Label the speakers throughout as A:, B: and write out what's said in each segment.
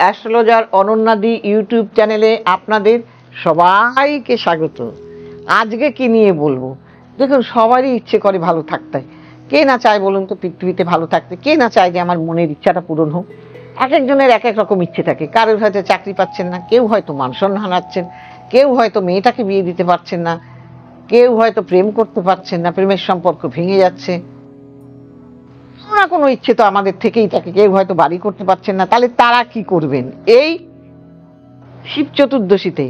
A: Astrologer অনন্যাদি YouTube চ্যানেলে আপনাদের সবাইকে স্বাগত। আজকে কি নিয়ে বলবো? দেখুন, সবারই ইচ্ছে করে ভালো থাকতে। কে না চায় বলুন তো পৃথিবীতে ভালো থাকতে? কে না চায় যে আমার মনের ইচ্ছাটা পূরণ হোক? এক একজনের এক এক রকম ইচ্ছে থাকে। কারোর হয়তো চাকরি পাচ্ছেন না, কেউ হয়তো মান সম্মান হারাচ্ছেন, কেউ হয়তো মেয়েটাকে বিয়ে দিতে পারছেন না, কেউ হয়তো প্রেম করতে পারছেন না, প্রেমের সম্পর্ক ভেঙে যাচ্ছে। কোনো না কোনো ইচ্ছে তো আমাদের থেকেই থাকে। কেউ হয়তো বাড়ি করতে পারছেন না, তাহলে তারা কি করবেন? এই শিব চতুর্দশীতে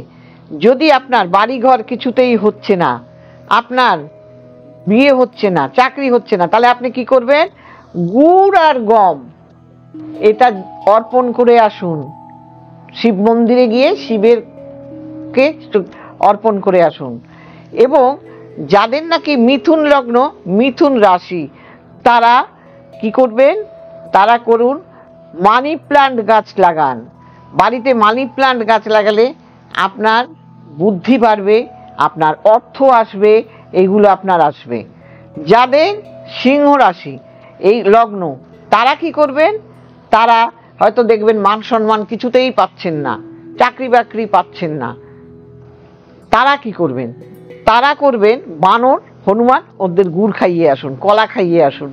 A: যদি আপনার বাড়ি ঘর কিছুতেই হচ্ছে না, আপনার বিয়ে হচ্ছে না, চাকরি হচ্ছে না, তাহলে আপনি কি করবেন? গুড় আর গম এটা অর্পণ করে আসুন। শিব মন্দিরে গিয়ে শিবেরকে অর্পণ করে আসুন। এবং যাদের নাকি মিথুন লগ্ন, মিথুন রাশি, তারা কি করবেন? তারা করুন মানি প্ল্যান্ট গাছ লাগান। বাড়িতে মানি প্ল্যান্ট গাছ লাগালে আপনার বুদ্ধি বাড়বে, আপনার অর্থ আসবে, এইগুলো আপনার আসবে। যাদের সিংহ রাশি এই লগ্ন, তারা কি করবেন? তারা হয়তো দেখবেন মান সম্মান কিছুতেই পাচ্ছেন না, চাকরি বাকরি পাচ্ছেন না। তারা কি করবেন? তারা করবেন বানর হনুমান ওদের গুড় খাইয়ে আসুন, কলা খাইয়ে আসুন,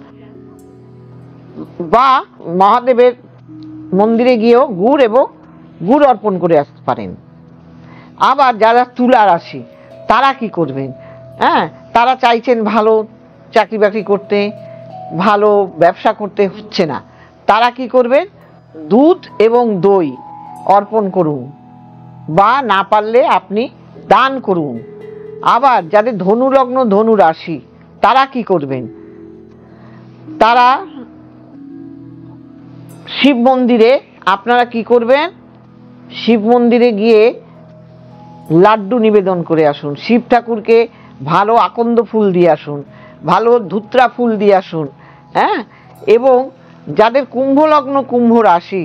A: বা মহাদেবের মন্দিরে গিয়েও গুড় অর্পণ করে আসতে পারেন। আবার যারা তুলা রাশি, তারা কি করবেন? তারা চাইছেন ভালো চাকরি বাকরি করতে, ভালো ব্যবসা করতে, হচ্ছে না। তারা কি করবেন? দুধ এবং দই অর্পণ করুন, বা না পারলে আপনি দান করুন। আবার যাদের ধনু লগ্ন, ধনু রাশি, তারা কি করবেন? তারা শিব মন্দিরে আপনারা কি করবেন? শিব মন্দিরে গিয়ে লাড্ডু নিবেদন করে আসুন। শিব ঠাকুরকে ভালো আকন্দ ফুল দিয়ে আসুন, ভালো ধুত্রা ফুল দিয়ে আসুন। এবং যাদের কুম্ভ লগ্ন, কুম্ভ রাশি,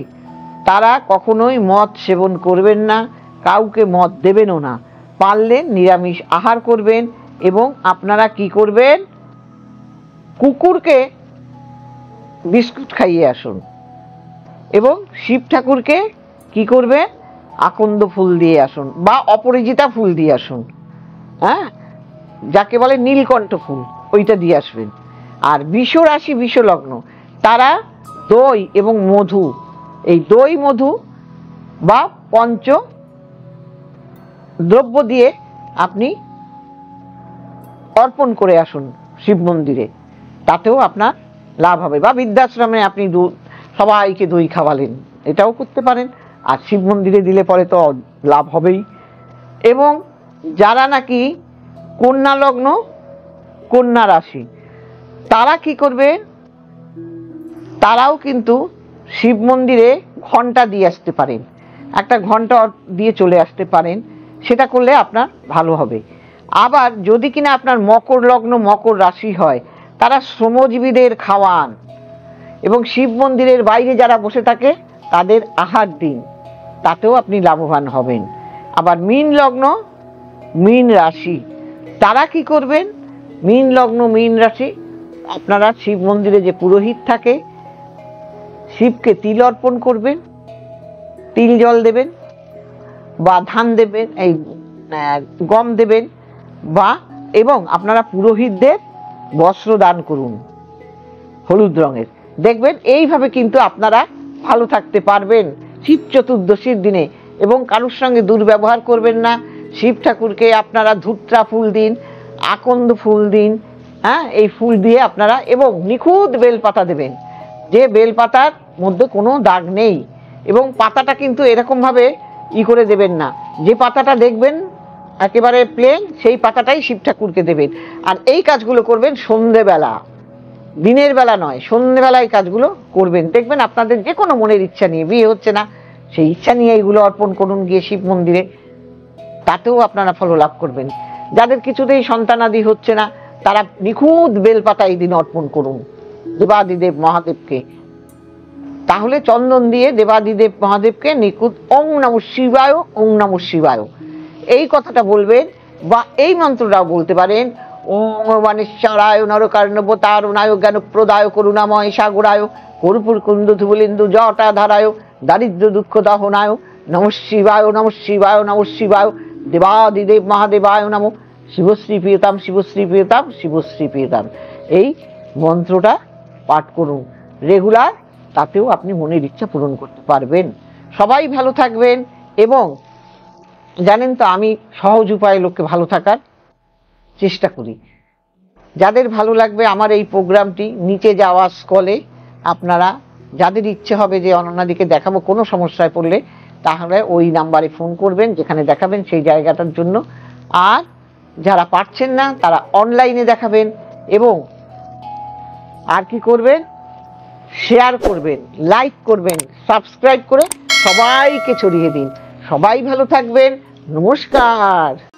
A: তারা কখনোই মদ সেবন করবেন না, কাউকে মদ দেবেনও না। পারলে নিরামিষ আহার করবেন। এবং আপনারা কি করবেন? কুকুরকে বিস্কুট খাইয়ে আসুন। এবং শিব ঠাকুরকে কি করবে? আকন্দ ফুল দিয়ে আসুন, বা অপরাজিতা ফুল দিয়ে আসুন। যাকে বলে নীলকণ্ঠ ফুল, ওইটা দিয়ে আসবেন। আর বৃষ রাশি, বৃষ লগ্ন, তারা দই এবং মধু, এই দই মধু বা পঞ্চ দ্রব্য দিয়ে আপনি অর্পণ করে আসুন শিব মন্দিরে, তাতেও আপনার লাভ হবে। বা বৃদ্ধাশ্রমে আপনি সবাইকে দই খাওয়ালেন, এটাও করতে পারেন। আর শিব মন্দিরে দিলে পরে তো লাভ হবেই। এবং যারা নাকি কন্যা লগ্ন, কন্যা রাশি, তারা কি করবে? তারাও কিন্তু শিব মন্দিরে ঘন্টা দিয়ে আসতে পারেন, একটা ঘন্টা দিয়ে চলে আসতে পারেন। সেটা করলে আপনার ভালো হবে। আবার যদি কিনা আপনার মকর লগ্ন, মকর রাশি হয়, তারা শ্রমজীবীদের খাওয়ান। এবং শিব মন্দিরের বাইরে যারা বসে থাকে তাদের আহার দিন, তাতেও আপনি লাভবান হবেন। আবার মীন লগ্ন, মীন রাশি, তারা কি করবেন? মীন লগ্ন, মীন রাশি, আপনারা শিব মন্দিরে যে পুরোহিত থাকে, শিবকে তিল অর্পণ করবেন, তিল জল দেবেন, বা ধান দেবেন, এই গম দেবেন, বা এবং আপনারা পুরোহিতদের বস্ত্র দান করুন হলুদ রঙের। দেখবেন এইভাবে কিন্তু আপনারা ভালো থাকতে পারবেন শিব চতুর্দশীর দিনে। এবং কারোর সঙ্গে দুর্ব্যবহার করবেন না। শিব ঠাকুরকে আপনারা ধুত্রা ফুল দিন, আকন্দ ফুল দিন। এই ফুল দিয়ে আপনারা, এবং নিখুঁত বেলপাতা দেবেন, যে বেলপাতার মধ্যে কোনো দাগ নেই। এবং পাতাটা কিন্তু এরকমভাবে করে দেবেন না, যে পাতাটা দেখবেন একেবারে প্লেন, সেই পাতাটাই শিব ঠাকুরকে দেবেন। আর এই কাজগুলো করবেন সন্ধেবেলা, দিনের বেলা নয়, সন্ধেবেলায় কাজগুলো করবেন। দেখবেন আপনাদের যে কোনো মনের ইচ্ছা নিয়ে, বিয়ে হচ্ছে না, সেই ইচ্ছা নিয়ে এইগুলো অর্পণ করুন গিয়ে শিব মন্দিরে, তাতেও আপনারা ফল লাভ করবেন। যাদের কিছুতেই সন্তানাদি হচ্ছে না, তারা নিখুঁত বেলপাতা এই দিন অর্পণ করুন দেবাদিদেব মহাদেবকে। তাহলে চন্দন দিয়ে দেবাদিদেব মহাদেবকে নিখুঁত ওং নমঃ শিবায়, ওং নমঃ শিবায় এই কথাটা বলবেন। বা এই মন্ত্রটাও বলতে পারেন, ওং মানেশ্বরায় নরকার্ণবতারণায় জ্ঞানপ্রদায় করুণাময় সাগরায় কর্পূর কুন্দ ধুবলিন্দু জটাধারায় দারিদ্র দুঃখ দহনায় নমঃ শিবায় নমঃ শিবায় নমঃ শিবায়, দেবাদিদেব মহাদেবায় নমঃ, শিবশ্রী প্রিয়তাম শিবশ্রী প্রিয়তাম শিবশ্রী প্রিয়তাম। এই মন্ত্রটা পাঠ করুন রেগুলার, তাতেও আপনি মনের ইচ্ছা পূরণ করতে পারবেন। সবাই ভালো থাকবেন। এবং জানেন তো, আমি সহজ উপায়ে লোককে ভালো থাকার চেষ্টা করি। যাদের ভালো লাগবে আমার এই প্রোগ্রামটি, নিচে যাওয়া স্কলে আপনারা যাদের ইচ্ছে হবে যে অনন্যাদিকে দেখাবো, কোনো সমস্যায় পড়লে তাহলে ওই নাম্বারে ফোন করবেন যেখানে দেখাবেন সেই জায়গাটার জন্য। আর যারা পারছেন না তারা অনলাইনে দেখাবেন। এবং আর কি করবেন, শেয়ার করবেন, লাইক করবেন, সাবস্ক্রাইব করে সবাইকে ছড়িয়ে দিন। সবাই ভালো থাকবেন। নমস্কার।